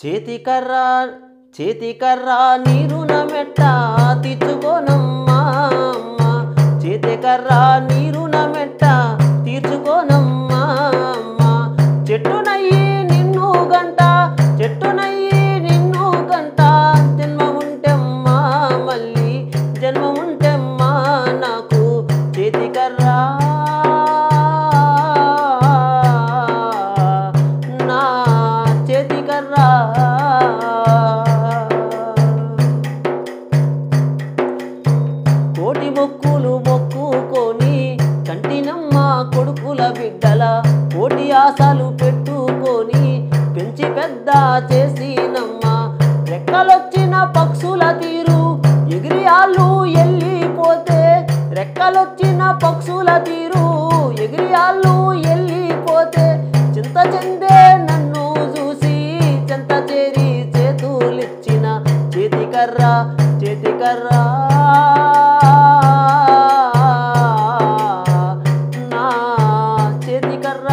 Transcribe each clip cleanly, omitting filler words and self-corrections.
చేతికర్ర చేతికర్ర నీరున మెట్ట తీర్చుకోనమ్మా అమ్మ. చేతికర్ర నీరున మెట్ట తీర్చుకోనమ్మా అమ్మ. చెట్టునయ్యి నిన్ను గంట చెట్టునయ్యి నిన్ను గంట జన్మముంటెమ్మా మళ్ళీ జన్మముంటెమ్మా నాకు చేతికర్ర నా చేతికర్ర కోటి మొక్కులు మొక్కుకొని కంటినమ్మ కొడుకుల బిడ్డల కోటి ఆశలు పెట్టుకొని పెంచి పెద్ద చేసినమ్మ. రెక్కలొచ్చిన పక్షుల తీరు ఎగిరి ఆళ్ళు వెళ్ళిపోతే రెక్కలొచ్చిన పక్షుల తీరు ఎగిరి ఆళ్ళు వెళ్ళిపోతే చింత చెందే నన్ను చూసి చెంత చేరి చేతులిచ్చిన చేతికర్ర చేతికర్ర నా చేతికర్ర.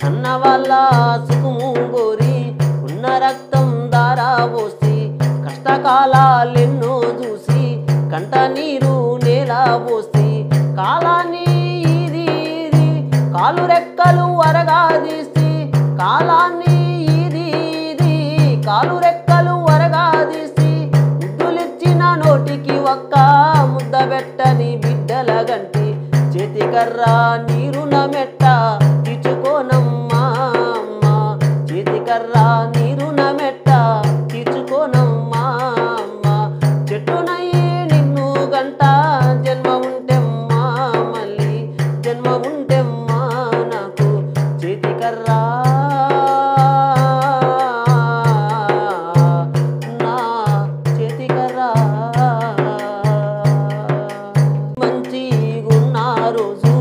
కన్న వాళ్ళ సుఖము గోరి ఉన్న రక్తం దారా పోసి కష్టకాలెన్నో చూసి కంట నీరు నేల పోసి కాలాన్ని ఇది ఇది కాలు రెక్కలు అరగాదీసి కాలాన్ని ఇది ఇది కాలు రెక్కలు అరగాదీసి ముద్దులిచ్చిన నోటికి ఒక్క ముద్ద పెట్టని బిడ్డల గంటి చేతికర్ర నీరున మెట్ట తీర్చుకోనమ్మా అమ్మ. చేతికర్ర నీరున మెట్ట తీర్చుకోనమ్మా అమ్మ. చెట్టునయ్యి నిన్ను గంట జన్మ ఉంటెమ్మా మళ్ళీ జన్మ ఉంటెమ్మా నాకు చేతికర్ర నా చేతికర్ర. మంచిగున్న రోజు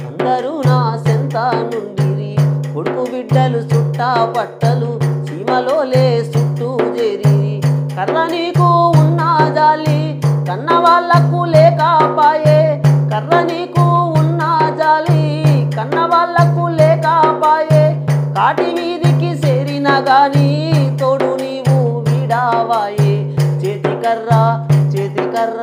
అందరూ నా సెంత నుండిరి కొడుకు బిడ్డలు చుట్టా పట్టలు సీమలోలే చుట్టూ చేరిరి. కర్ర నీకు ఉన్న జాలి కన్న వాళ్ళకు లేకపాయే కర్ర నీకు ఉన్న జాలి కన్న వాళ్ళకు లేకపాయే కాటి వీధికి చేరిన గాని తోడు నీవు వీడావాయే చేతికర్ర చేతికర్ర.